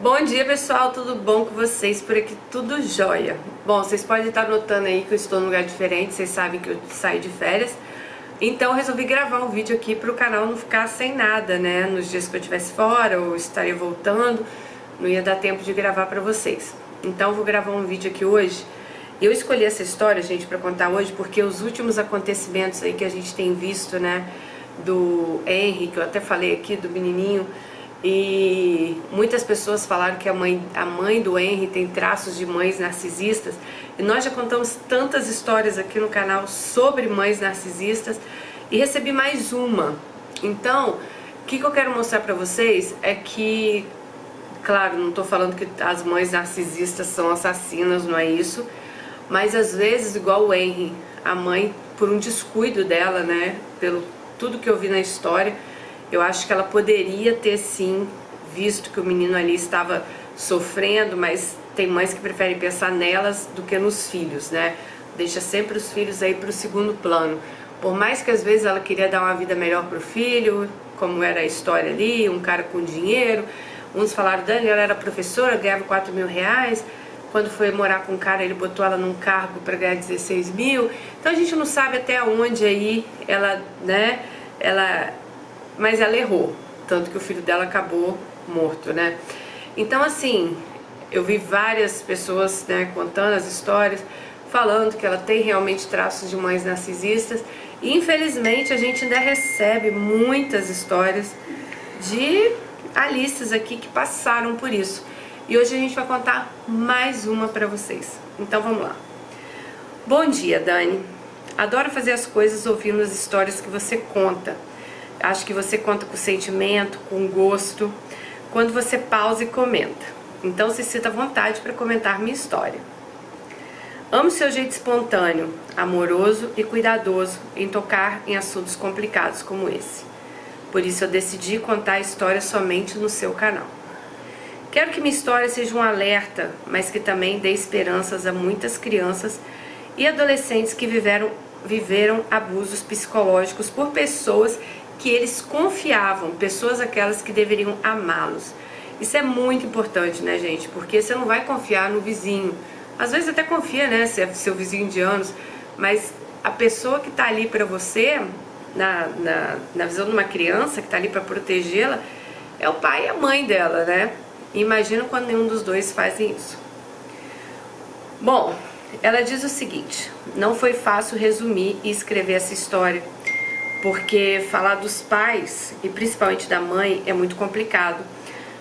Bom dia, pessoal, tudo bom com vocês? Por aqui tudo jóia. Bom, vocês podem estar notando aí que eu estou num lugar diferente, vocês sabem que eu saí de férias. Então eu resolvi gravar um vídeo aqui para o canal não ficar sem nada, né? Nos dias que eu estivesse fora ou estaria voltando, não ia dar tempo de gravar para vocês. Então eu vou gravar um vídeo aqui hoje. Eu escolhi essa história, gente, para contar hoje porque os últimos acontecimentos aí que a gente tem visto, né? Do Henry, que eu até falei aqui, do menininho. E muitas pessoas falaram que a mãe do Henry tem traços de mães narcisistas. E nós já contamos tantas histórias aqui no canal sobre mães narcisistas. E recebi mais uma. Então, o que eu quero mostrar pra vocês é que, claro, não tô falando que as mães narcisistas são assassinas, não é isso. Mas às vezes, igual o Henry, a mãe, por um descuido dela, né, pelo tudo que eu vi na história, eu acho que ela poderia ter sim visto que o menino ali estava sofrendo, mas tem mães que preferem pensar nelas do que nos filhos, né? Deixa sempre os filhos aí para o segundo plano. Por mais que às vezes ela queria dar uma vida melhor para o filho, como era a história ali, um cara com dinheiro. Uns falaram, Dani, ela era professora, ganhava 4 mil reais. Quando foi morar com um cara, ele botou ela num cargo para ganhar 16 mil. Então a gente não sabe até onde aí ela, né, mas ela errou, tanto que o filho dela acabou morto, né? Então assim, eu vi várias pessoas, né, contando as histórias, falando que ela tem realmente traços de mães narcisistas. E infelizmente a gente ainda recebe muitas histórias de alistas aqui que passaram por isso. E hoje a gente vai contar mais uma pra vocês. Então vamos lá. Bom dia, Dani. Adoro fazer as coisas ouvindo as histórias que você conta. Acho que você conta com sentimento, com gosto, quando você pausa e comenta. Então se sinta à vontade para comentar minha história. Amo seu jeito espontâneo, amoroso e cuidadoso em tocar em assuntos complicados como esse. Por isso eu decidi contar a história somente no seu canal. Quero que minha história seja um alerta, mas que também dê esperanças a muitas crianças e adolescentes que viveram abusos psicológicos por pessoas que eles confiavam, pessoas aquelas que deveriam amá-los. Isso é muito importante, né, gente? Porque você não vai confiar no vizinho. Às vezes até confia, né, se é seu vizinho de anos, mas a pessoa que tá ali pra você, na visão de uma criança que tá ali pra protegê-la, é o pai e a mãe dela, né? E imagina quando nenhum dos dois fazem isso. Bom, ela diz o seguinte: não foi fácil resumir e escrever essa história, porque falar dos pais, e principalmente da mãe, é muito complicado,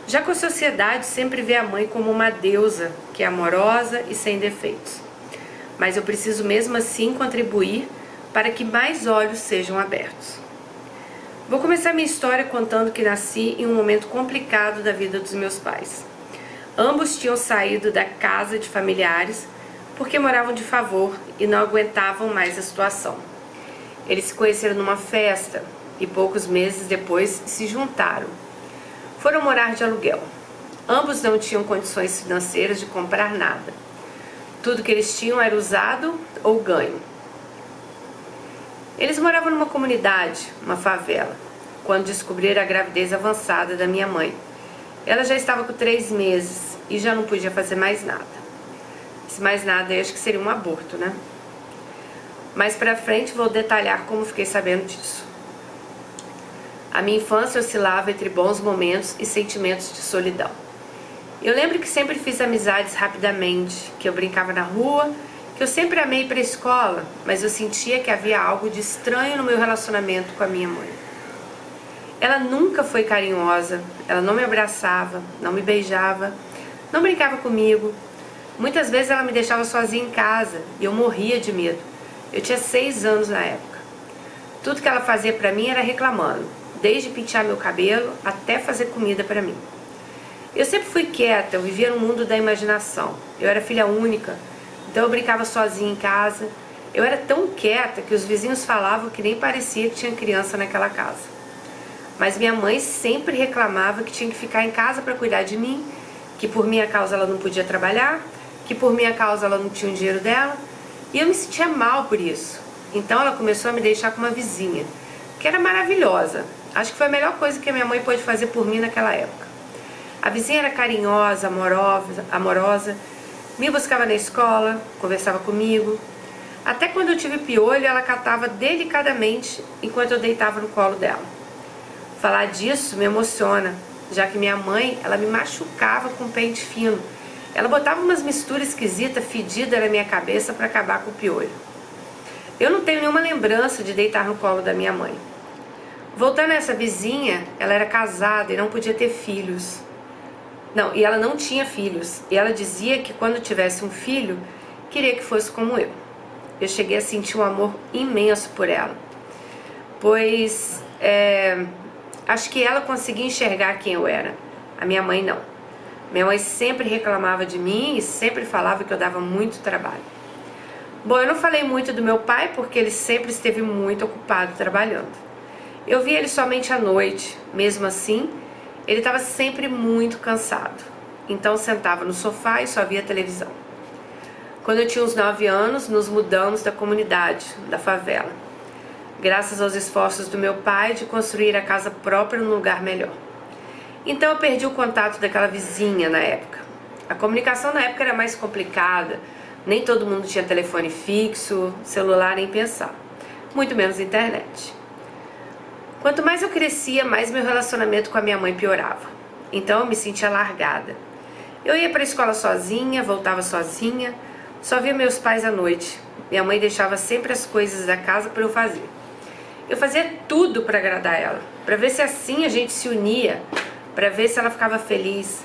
já que a sociedade sempre vê a mãe como uma deusa, que é amorosa e sem defeitos. Mas eu preciso mesmo assim contribuir para que mais olhos sejam abertos. Vou começar minha história contando que nasci em um momento complicado da vida dos meus pais. Ambos tinham saído da casa de familiares porque moravam de favor e não aguentavam mais a situação. Eles se conheceram numa festa e poucos meses depois se juntaram. Foram morar de aluguel. Ambos não tinham condições financeiras de comprar nada. Tudo que eles tinham era usado ou ganho. Eles moravam numa comunidade, uma favela, quando descobriram a gravidez avançada da minha mãe. Ela já estava com 3 meses e já não podia fazer mais nada. Esse mais nada eu acho que seria um aborto, né? Mais pra frente vou detalhar como fiquei sabendo disso. A minha infância oscilava entre bons momentos e sentimentos de solidão. Eu lembro que sempre fiz amizades rapidamente, que eu brincava na rua, que eu sempre amei ir pra escola, mas eu sentia que havia algo de estranho no meu relacionamento com a minha mãe. Ela nunca foi carinhosa, ela não me abraçava, não me beijava, não brincava comigo. Muitas vezes ela me deixava sozinha em casa e eu morria de medo. Eu tinha 6 anos na época. Tudo que ela fazia pra mim era reclamando, desde pentear meu cabelo até fazer comida pra mim. Eu sempre fui quieta, eu vivia no mundo da imaginação. Eu era filha única, então eu brincava sozinha em casa. Eu era tão quieta que os vizinhos falavam que nem parecia que tinha criança naquela casa. Mas minha mãe sempre reclamava que tinha que ficar em casa para cuidar de mim, que por minha causa ela não podia trabalhar, que por minha causa ela não tinha o dinheiro dela. E eu me sentia mal por isso. Então ela começou a me deixar com uma vizinha, que era maravilhosa. Acho que foi a melhor coisa que a minha mãe pôde fazer por mim naquela época. A vizinha era carinhosa, amorosa, me buscava na escola, conversava comigo. Até quando eu tive piolho, ela catava delicadamente enquanto eu deitava no colo dela. Falar disso me emociona, já que minha mãe, ela me machucava com pente fino. Ela botava umas misturas esquisitas, fedidas na minha cabeça para acabar com o piolho. Eu não tenho nenhuma lembrança de deitar no colo da minha mãe. Voltando a essa vizinha, ela era casada e não podia ter filhos. Não, e ela não tinha filhos. E ela dizia que quando tivesse um filho, queria que fosse como eu. Eu cheguei a sentir um amor imenso por ela. Pois acho que ela conseguia enxergar quem eu era. A minha mãe não. Minha mãe sempre reclamava de mim e sempre falava que eu dava muito trabalho. Bom, eu não falei muito do meu pai porque ele sempre esteve muito ocupado trabalhando. Eu via ele somente à noite. Mesmo assim, ele estava sempre muito cansado. Então sentava no sofá e só via televisão. Quando eu tinha uns 9 anos, nos mudamos da comunidade, da favela. Graças aos esforços do meu pai de construir a casa própria num lugar melhor. Então eu perdi o contato daquela vizinha na época. A comunicação na época era mais complicada. Nem todo mundo tinha telefone fixo, celular nem pensar. Muito menos internet. Quanto mais eu crescia, mais meu relacionamento com a minha mãe piorava. Então eu me sentia largada. Eu ia para a escola sozinha, voltava sozinha, só via meus pais à noite. Minha mãe deixava sempre as coisas da casa para eu fazer. Eu fazia tudo para agradar ela, para ver se assim a gente se unia, para ver se ela ficava feliz.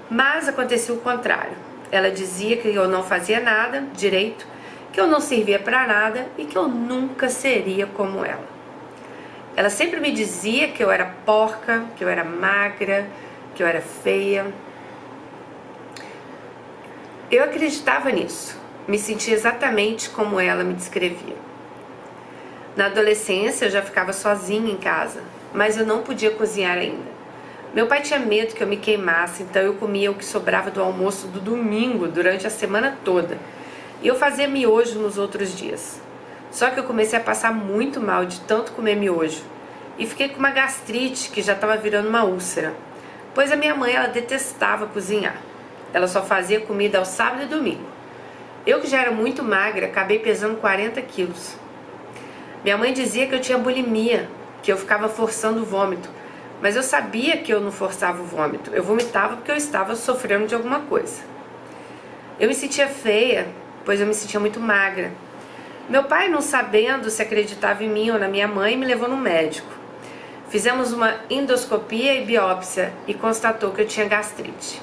Mas acontecia o contrário. Ela dizia que eu não fazia nada direito, que eu não servia para nada e que eu nunca seria como ela. Ela sempre me dizia que eu era porca, que eu era magra, que eu era feia. Eu acreditava nisso, me sentia exatamente como ela me descrevia. Na adolescência eu já ficava sozinha em casa, mas eu não podia cozinhar ainda. Meu pai tinha medo que eu me queimasse, então eu comia o que sobrava do almoço do domingo durante a semana toda. E eu fazia miojo nos outros dias. Só que eu comecei a passar muito mal de tanto comer miojo. E fiquei com uma gastrite que já estava virando uma úlcera. Pois a minha mãe, ela detestava cozinhar. Ela só fazia comida ao sábado e domingo. Eu, que já era muito magra, acabei pesando 40 quilos. Minha mãe dizia que eu tinha bulimia, que eu ficava forçando o vômito. Mas eu sabia que eu não forçava o vômito. Eu vomitava porque eu estava sofrendo de alguma coisa. Eu me sentia feia, pois eu me sentia muito magra. Meu pai, não sabendo se acreditava em mim ou na minha mãe, me levou no médico. Fizemos uma endoscopia e biópsia e constatou que eu tinha gastrite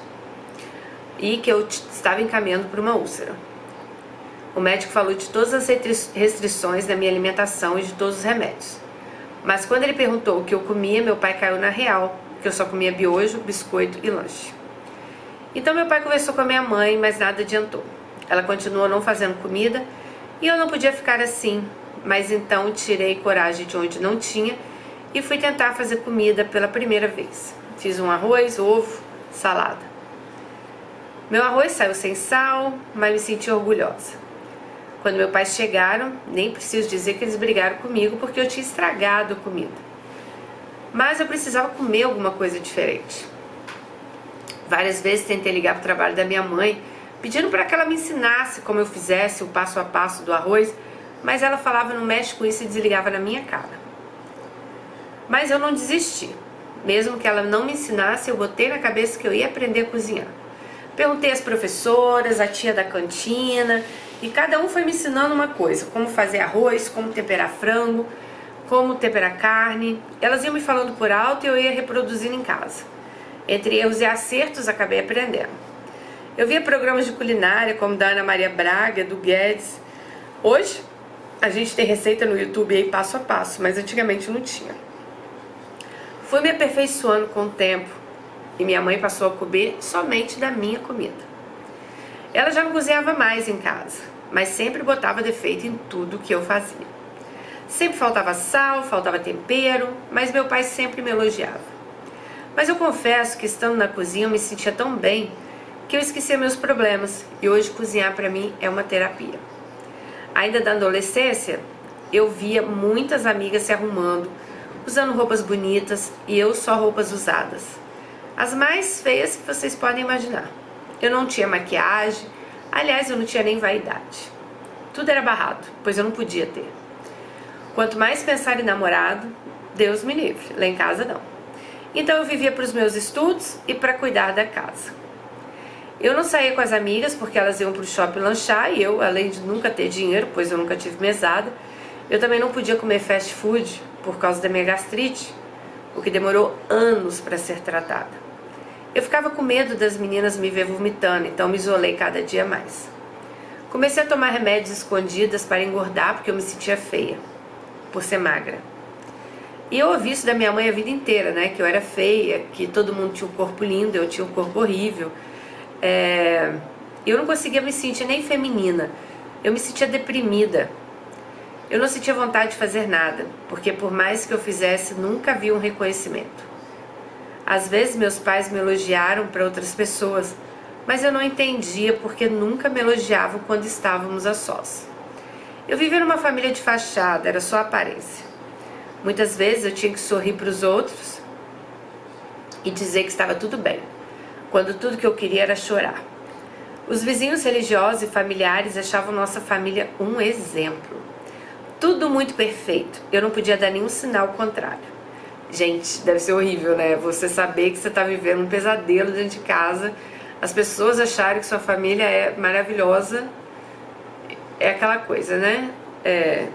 e que eu estava encaminhando para uma úlcera. O médico falou de todas as restrições da minha alimentação e de todos os remédios. Mas quando ele perguntou o que eu comia, meu pai caiu na real, que eu só comia miojo, biscoito e lanche. Então meu pai conversou com a minha mãe, mas nada adiantou. Ela continuou não fazendo comida e eu não podia ficar assim, mas então tirei coragem de onde não tinha e fui tentar fazer comida pela primeira vez. Fiz um arroz, ovo, salada. Meu arroz saiu sem sal, mas me senti orgulhosa. Quando meus pais chegaram, nem preciso dizer que eles brigaram comigo porque eu tinha estragado a comida. Mas eu precisava comer alguma coisa diferente. Várias vezes tentei ligar para o trabalho da minha mãe, pedindo para que ela me ensinasse como eu fizesse o passo a passo do arroz, mas ela falava não mexe com isso e desligava na minha cara. Mas eu não desisti. Mesmo que ela não me ensinasse, eu botei na cabeça que eu ia aprender a cozinhar. Perguntei às professoras, à tia da cantina, e cada um foi me ensinando uma coisa, como fazer arroz, como temperar frango, como temperar carne. Elas iam me falando por alto e eu ia reproduzindo em casa. Entre erros e acertos, acabei aprendendo. Eu via programas de culinária, como da Ana Maria Braga, do Guedes. Hoje, a gente tem receita no YouTube aí passo a passo, mas antigamente não tinha. Fui me aperfeiçoando com o tempo e minha mãe passou a comer somente da minha comida. Ela já não cozinhava mais em casa, mas sempre botava defeito em tudo que eu fazia. Sempre faltava sal, faltava tempero, mas meu pai sempre me elogiava. Mas eu confesso que estando na cozinha eu me sentia tão bem que eu esquecia meus problemas e hoje cozinhar para mim é uma terapia. Ainda da adolescência, eu via muitas amigas se arrumando, usando roupas bonitas e eu só roupas usadas. as mais feias que vocês podem imaginar. Eu não tinha maquiagem, aliás, eu não tinha nem vaidade. Tudo era barrado, pois eu não podia ter. Quanto mais pensar em namorado, Deus me livre, lá em casa não. Então eu vivia para os meus estudos e para cuidar da casa. Eu não saía com as amigas porque elas iam para o shopping lanchar e eu, além de nunca ter dinheiro, pois eu nunca tive mesada, eu também não podia comer fast food por causa da minha gastrite, o que demorou anos para ser tratada. Eu ficava com medo das meninas me ver vomitando, então me isolei cada dia mais. Comecei a tomar remédios escondidas para engordar porque eu me sentia feia, por ser magra. E eu ouvi isso da minha mãe a vida inteira, né? Que eu era feia, que todo mundo tinha um corpo lindo, eu tinha um corpo horrível. Eu não conseguia me sentir nem feminina, eu me sentia deprimida. Eu não sentia vontade de fazer nada, porque por mais que eu fizesse, nunca havia um reconhecimento. Às vezes meus pais me elogiaram para outras pessoas, mas eu não entendia porque nunca me elogiavam quando estávamos a sós. Eu vivia numa família de fachada, era só aparência. Muitas vezes eu tinha que sorrir para os outros e dizer que estava tudo bem, quando tudo que eu queria era chorar. Os vizinhos religiosos e familiares achavam nossa família um exemplo. Tudo muito perfeito, eu não podia dar nenhum sinal contrário. Gente, deve ser horrível, né? Você saber que você está vivendo um pesadelo dentro de casa, as pessoas acharem que sua família é maravilhosa, é aquela coisa, né?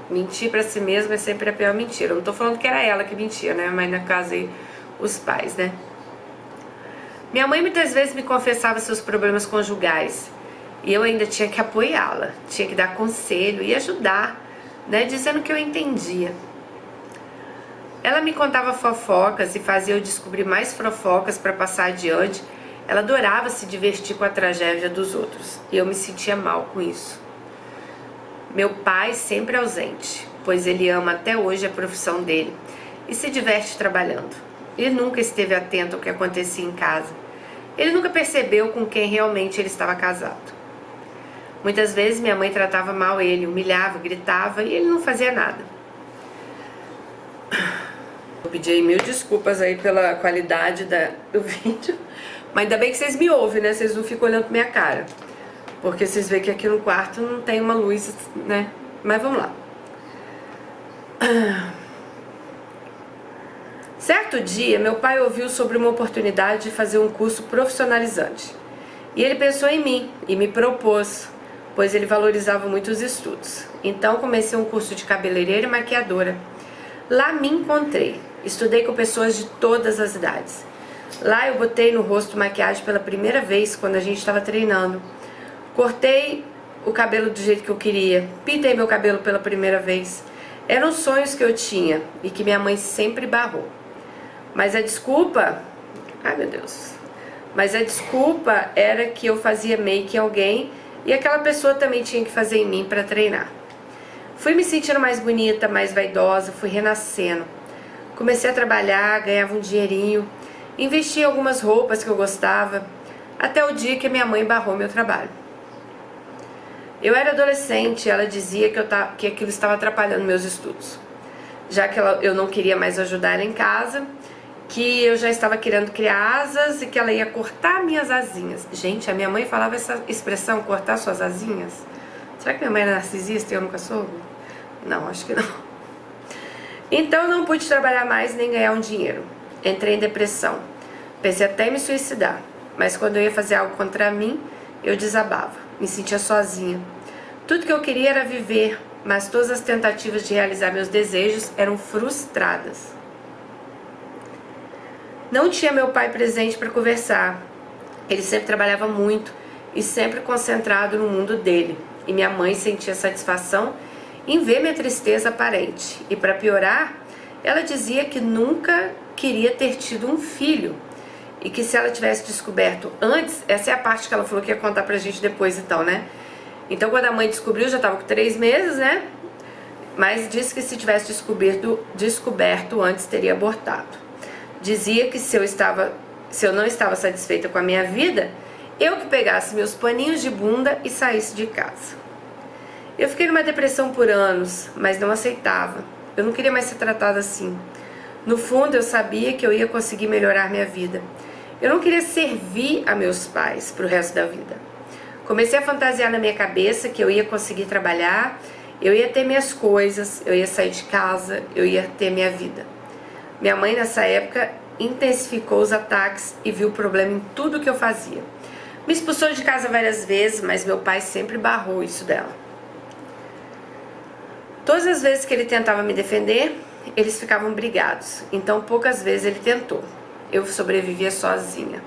Mentir pra si mesma é sempre a pior mentira. Eu não tô falando que era ela que mentia, né? Mas no caso aí, os pais, né? Minha mãe muitas vezes me confessava seus problemas conjugais e eu ainda tinha que apoiá-la, tinha que dar conselho e ajudar, né? Dizendo que eu entendia. Ela me contava fofocas e fazia eu descobrir mais fofocas para passar adiante. Ela adorava se divertir com a tragédia dos outros e eu me sentia mal com isso. Meu pai sempre ausente, pois ele ama até hoje a profissão dele e se diverte trabalhando. Ele nunca esteve atento ao que acontecia em casa. Ele nunca percebeu com quem realmente ele estava casado. Muitas vezes minha mãe tratava mal ele, humilhava, gritava e ele não fazia nada. Eu pedi aí 1000 desculpas aí pela qualidade do vídeo, mas ainda bem que vocês me ouvem, né? Vocês não ficam olhando pra minha cara. Porque vocês veem que aqui no quarto não tem uma luz, né? Mas vamos lá. Certo dia, meu pai ouviu sobre uma oportunidade de fazer um curso profissionalizante. E ele pensou em mim e me propôs, pois ele valorizava muito os estudos. Então comecei um curso de cabeleireira e maquiadora. Lá me encontrei. Estudei com pessoas de todas as idades. Lá eu botei no rosto maquiagem pela primeira vez quando a gente estava treinando. Cortei o cabelo do jeito que eu queria, pintei meu cabelo pela primeira vez. Eram sonhos que eu tinha e que minha mãe sempre barrou. Mas a desculpa... Ai, meu Deus. Mas a desculpa era que eu fazia make em alguém e aquela pessoa também tinha que fazer em mim para treinar. Fui me sentindo mais bonita, mais vaidosa, fui renascendo. Comecei a trabalhar, ganhava um dinheirinho, investi em algumas roupas que eu gostava, até o dia que minha mãe barrou meu trabalho. Eu era adolescente e ela dizia que aquilo estava atrapalhando meus estudos. Já que eu não queria mais ajudar ela em casa, que eu já estava querendo criar asas e que ela ia cortar minhas asinhas. Gente, a minha mãe falava essa expressão, cortar suas asinhas. Será que minha mãe era narcisista e eu nunca soube? Não, acho que não. Então eu não pude trabalhar mais nem ganhar um dinheiro. Entrei em depressão. Pensei até em me suicidar. Mas quando eu ia fazer algo contra mim, eu desabava. Me sentia sozinha. Tudo que eu queria era viver, mas todas as tentativas de realizar meus desejos eram frustradas. Não tinha meu pai presente para conversar. Ele sempre trabalhava muito e sempre concentrado no mundo dele. E minha mãe sentia satisfação em ver minha tristeza aparente. E para piorar, ela dizia que nunca queria ter tido um filho. E que se ela tivesse descoberto antes, essa é a parte que ela falou que ia contar pra gente depois então, né? Então quando a mãe descobriu, já tava com 3 meses, né? Mas disse que se tivesse descoberto antes, teria abortado. Dizia que se eu não estava satisfeita com a minha vida, eu que pegasse meus paninhos de bunda e saísse de casa. Eu fiquei numa depressão por anos, mas não aceitava. Eu não queria mais ser tratada assim. No fundo, eu sabia que eu ia conseguir melhorar minha vida. Eu não queria servir a meus pais pro resto da vida. Comecei a fantasiar na minha cabeça que eu ia conseguir trabalhar, eu ia ter minhas coisas, eu ia sair de casa, eu ia ter minha vida. Minha mãe nessa época intensificou os ataques e viu o problema em tudo que eu fazia. Me expulsou de casa várias vezes, mas meu pai sempre barrou isso dela. Todas as vezes que ele tentava me defender, eles ficavam brigados, então poucas vezes ele tentou. Eu sobrevivia sozinha.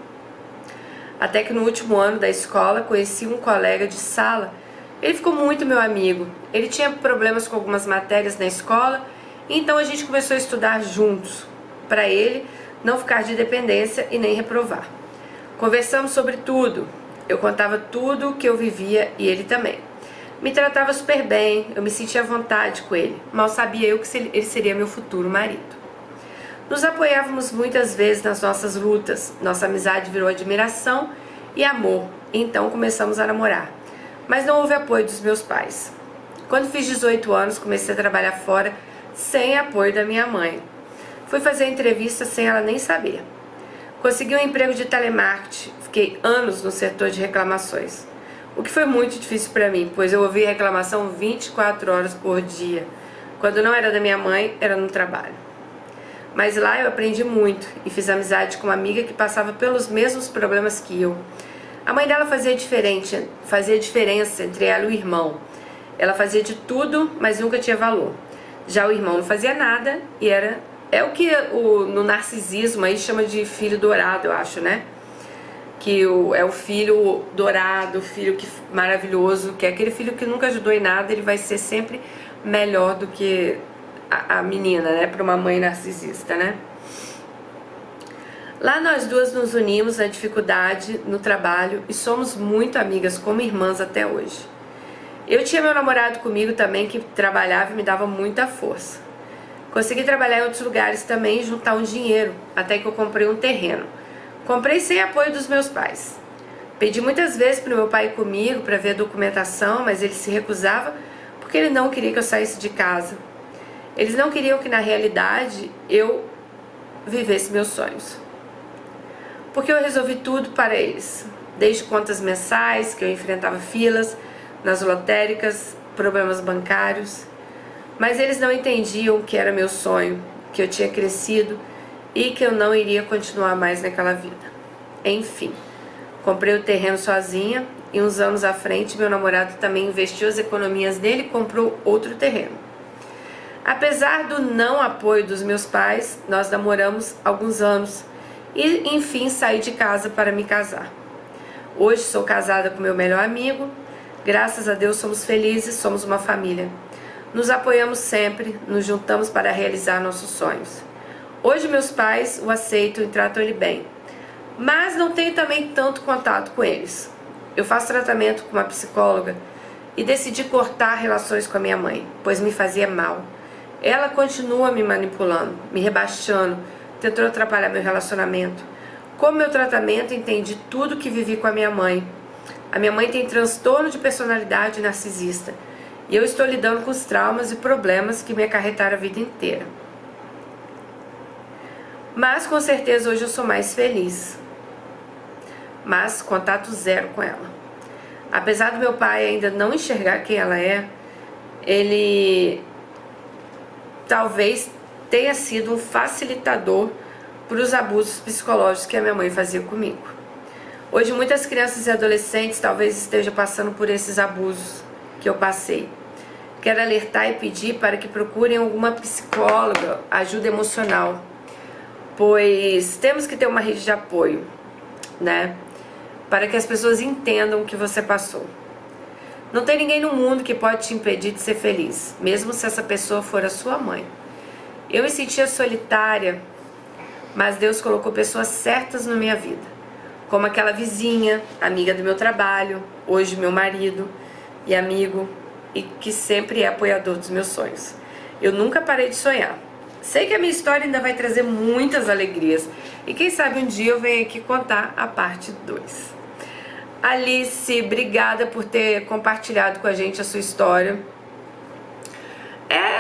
Até que no último ano da escola conheci um colega de sala. Ele ficou muito meu amigo. Ele tinha problemas com algumas matérias na escola, então a gente começou a estudar juntos, para ele não ficar de dependência e nem reprovar. Conversamos sobre tudo. Eu contava tudo o que eu vivia e ele também. Me tratava super bem, eu me sentia à vontade com ele. Mal sabia eu que ele seria meu futuro marido. Nos apoiávamos muitas vezes nas nossas lutas. Nossa amizade virou admiração e amor. Então começamos a namorar. Mas não houve apoio dos meus pais. Quando fiz 18 anos, comecei a trabalhar fora sem apoio da minha mãe. Fui fazer entrevista sem ela nem saber. Consegui um emprego de telemarketing. Fiquei anos no setor de reclamações. O que foi muito difícil para mim, pois eu ouvia reclamação 24 horas por dia. Quando não era da minha mãe, era no trabalho. Mas lá eu aprendi muito e fiz amizade com uma amiga que passava pelos mesmos problemas que eu. A mãe dela fazia diferença entre ela e o irmão. Ela fazia de tudo, mas nunca tinha valor. Já o irmão não fazia nada e é o que no narcisismo aí chama de filho dourado, eu acho, né? Que é o filho dourado, o filho maravilhoso, que é aquele filho que nunca ajudou em nada, ele vai ser sempre melhor do que a menina, né? Para uma mãe narcisista, né? Lá nós duas nos unimos na dificuldade, no trabalho e somos muito amigas, como irmãs até hoje. Eu tinha meu namorado comigo também, que trabalhava e me dava muita força. Consegui trabalhar em outros lugares também e juntar um dinheiro, até que eu comprei um terreno. Comprei sem apoio dos meus pais. Pedi muitas vezes para o meu pai ir comigo para ver a documentação, mas ele se recusava porque ele não queria que eu saísse de casa. Eles não queriam que na realidade eu vivesse meus sonhos. Porque eu resolvi tudo para eles, desde contas mensais, que eu enfrentava filas nas lotéricas, problemas bancários. Mas eles não entendiam que era meu sonho, que eu tinha crescido e que eu não iria continuar mais naquela vida. Enfim, comprei o terreno sozinha e uns anos à frente meu namorado também investiu as economias dele e comprou outro terreno. Apesar do não apoio dos meus pais, nós namoramos alguns anos e enfim saí de casa para me casar. Hoje sou casada com meu melhor amigo, graças a Deus somos felizes, somos uma família. Nos apoiamos sempre, nos juntamos para realizar nossos sonhos. Hoje meus pais o aceitam e tratam ele bem, mas não tenho também tanto contato com eles. Eu faço tratamento com uma psicóloga e decidi cortar relações com a minha mãe, pois me fazia mal. Ela continua me manipulando, me rebaixando, tentou atrapalhar meu relacionamento. Com meu tratamento entendi tudo que vivi com a minha mãe. A minha mãe tem transtorno de personalidade narcisista e eu estou lidando com os traumas e problemas que me acarretaram a vida inteira. Mas com certeza hoje eu sou mais feliz. Mas contato zero com ela. Apesar do meu pai ainda não enxergar quem ela é, ele talvez tenha sido um facilitador para os abusos psicológicos que a minha mãe fazia comigo. Hoje muitas crianças e adolescentes talvez estejam passando por esses abusos que eu passei. Quero alertar e pedir para que procurem alguma psicóloga, ajuda emocional, pois temos que ter uma rede de apoio, né? Para que as pessoas entendam o que você passou. Não tem ninguém no mundo que pode te impedir de ser feliz, mesmo se essa pessoa for a sua mãe. Eu me sentia solitária, mas Deus colocou pessoas certas na minha vida, como aquela vizinha, amiga do meu trabalho, hoje meu marido e amigo, e que sempre é apoiador dos meus sonhos. Eu nunca parei de sonhar. Sei que a minha história ainda vai trazer muitas alegrias, e quem sabe um dia eu venho aqui contar a parte 2. Alice, obrigada por ter compartilhado com a gente a sua história.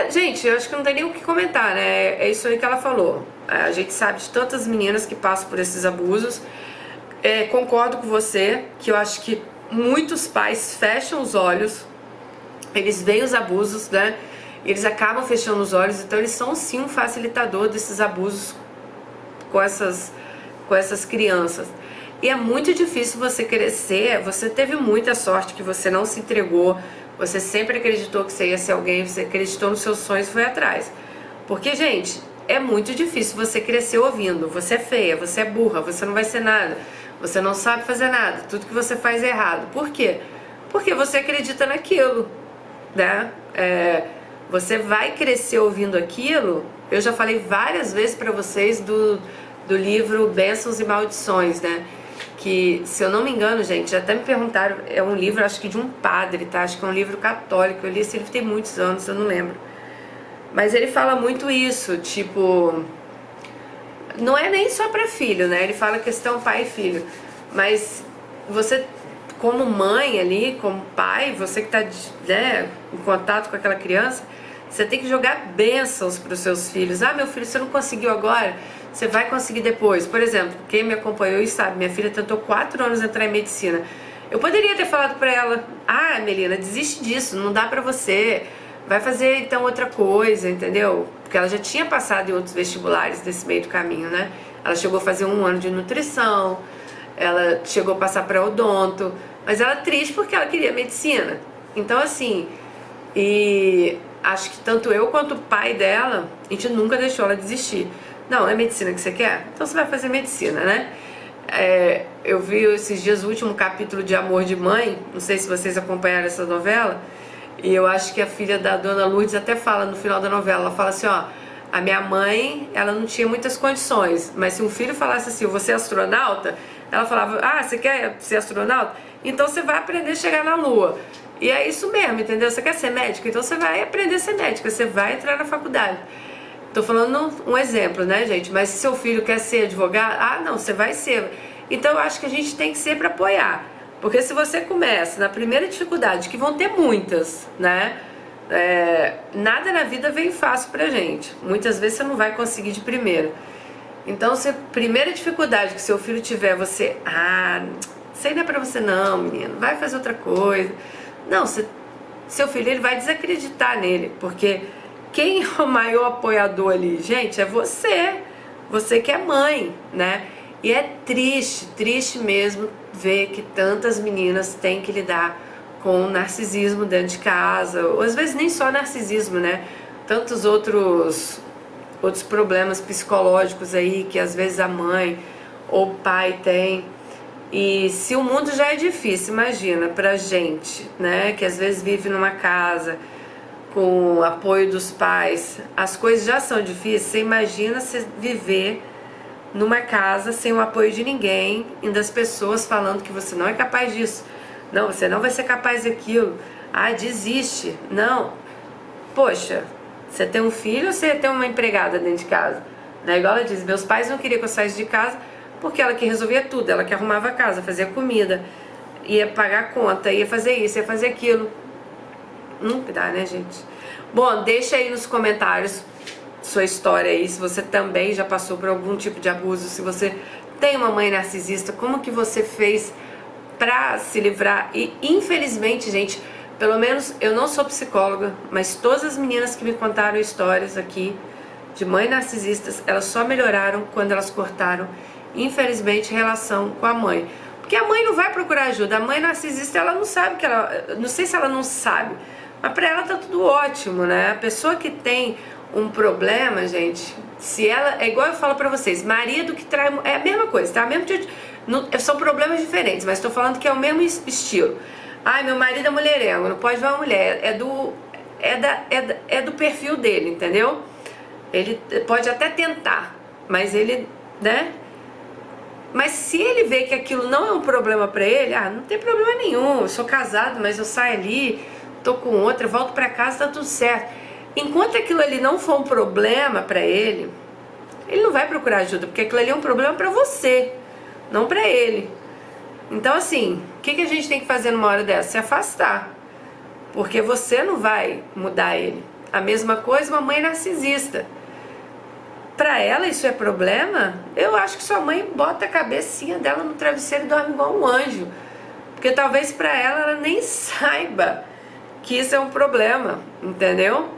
Gente, eu acho que não tem nem o que comentar, né? É isso aí que ela falou. A gente sabe de tantas meninas que passam por esses abusos. Concordo com você, que eu acho que muitos pais fecham os olhos, eles veem os abusos, né? Eles acabam fechando os olhos, então eles são sim um facilitador desses abusos com essas crianças. E é muito difícil você crescer. Você teve muita sorte que você não se entregou, você sempre acreditou que você ia ser alguém, você acreditou nos seus sonhos e foi atrás. Porque, gente, é muito difícil você crescer ouvindo: você é feia, você é burra, você não vai ser nada, você não sabe fazer nada, tudo que você faz é errado. Por quê? Porque você acredita naquilo, né? Você vai crescer ouvindo aquilo. Eu já falei várias vezes pra vocês do livro Bênçãos e Maldições, né? Que, se eu não me engano, gente, até me perguntaram, é um livro, acho que de um padre, tá? Acho que é um livro católico. Eu li esse livro tem muitos anos, eu não lembro. Mas ele fala muito isso, tipo, não é nem só pra filho, né? Ele fala questão pai e filho. Mas você, como mãe ali, como pai, você que tá, né, em contato com aquela criança, você tem que jogar bênçãos pros seus filhos. Ah, meu filho, você não conseguiu agora, você vai conseguir depois. Por exemplo, quem me acompanhou e sabe, minha filha tentou 4 anos entrar em medicina. Eu poderia ter falado pra ela: ah, Melina, desiste disso, não dá pra você, vai fazer então outra coisa, entendeu? Porque ela já tinha passado em outros vestibulares nesse meio do caminho, né? Ela chegou a fazer 1 ano de nutrição, ela chegou a passar para odonto, mas ela triste porque ela queria medicina. Então, assim, e acho que tanto eu quanto o pai dela, a gente nunca deixou ela desistir. Não, é medicina que você quer? Então você vai fazer medicina, né? Eu vi esses dias o último capítulo de Amor de Mãe, não sei se vocês acompanharam essa novela, e eu acho que a filha da dona Lourdes até fala no final da novela, ela fala assim, ó: a minha mãe, ela não tinha muitas condições, mas se um filho falasse assim: você é astronauta, ela falava: ah, você quer ser astronauta? Então você vai aprender a chegar na lua. E é isso mesmo, entendeu? Você quer ser médica? Então você vai aprender a ser médica, você vai entrar na faculdade. Tô falando um exemplo, né, gente? Mas se seu filho quer ser advogado, ah, não, você vai ser. Então eu acho que a gente tem que ser para apoiar. Porque se você começa na primeira dificuldade, que vão ter muitas, né? Nada na vida vem fácil pra gente. Muitas vezes você não vai conseguir de primeira. Então, se a primeira dificuldade que seu filho tiver, você: ah, isso aí não é pra você não, menino, vai fazer outra coisa. Não, seu filho, ele vai desacreditar nele, porque quem é o maior apoiador ali, gente, é você. Você que é mãe, né? E é triste, triste mesmo ver que tantas meninas têm que lidar com narcisismo dentro de casa, ou às vezes nem só narcisismo, né? Tantos outros problemas psicológicos aí que às vezes a mãe ou o pai tem. E se o mundo já é difícil, imagina pra gente, né? Que às vezes vive numa casa com o apoio dos pais, as coisas já são difíceis. Você imagina você viver numa casa sem o apoio de ninguém, e das pessoas falando que você não é capaz disso, não, você não vai ser capaz daquilo, ah, desiste, não. Poxa, você tem um filho ou você tem uma empregada dentro de casa? Né? Igual ela diz, meus pais não queriam que eu saísse de casa porque ela que resolvia tudo, ela que arrumava a casa, fazia comida, ia pagar a conta, ia fazer isso, ia fazer aquilo. Nunca dá, né, gente? Bom, deixa aí nos comentários sua história aí, se você também já passou por algum tipo de abuso, se você tem uma mãe narcisista, como que você fez pra se livrar. E infelizmente, gente, pelo menos eu não sou psicóloga, mas todas as meninas que me contaram histórias aqui de mães narcisistas, elas só melhoraram quando elas cortaram, infelizmente, relação com a mãe. Porque a mãe não vai procurar ajuda, a mãe narcisista, ela não sabe que ela, não sei se ela não sabe, mas pra ela tá tudo ótimo, né? A pessoa que tem um problema, gente, se ela, é igual eu falo pra vocês, marido que trai, é a mesma coisa, tá? Mesmo são problemas diferentes, mas tô falando que é o mesmo estilo. Ai, meu marido é mulherengo, não pode ver uma mulher, é do perfil dele, entendeu? Ele pode até tentar, mas ele, né? Mas se ele vê que aquilo não é um problema pra ele, ah, não tem problema nenhum, eu sou casado, mas eu saio ali, tô com outra, volto pra casa, tá tudo certo. Enquanto aquilo ali não for um problema pra ele, ele não vai procurar ajuda, porque aquilo ali é um problema pra você, não pra ele. Então, assim, o que a gente tem que fazer numa hora dessa? Se afastar, porque você não vai mudar ele. A mesma coisa uma mãe narcisista. pra ela isso é problema, eu acho que sua mãe bota a cabecinha dela no travesseiro e dorme igual um anjo. Porque talvez pra ela nem saiba que isso é um problema, entendeu?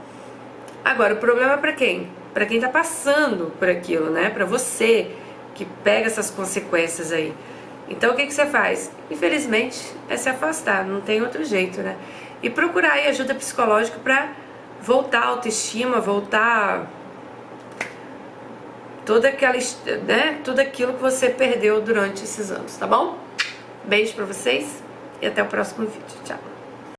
Agora, o problema é pra quem? Pra quem tá passando por aquilo, né? Pra você que pega essas consequências aí. Então o que você faz? Infelizmente é se afastar, não tem outro jeito, né? E procurar aí ajuda psicológica pra voltar a autoestima, voltar toda aquela, né? Tudo aquilo que você perdeu durante esses anos, tá bom? Beijo pra vocês e até o próximo vídeo. Tchau!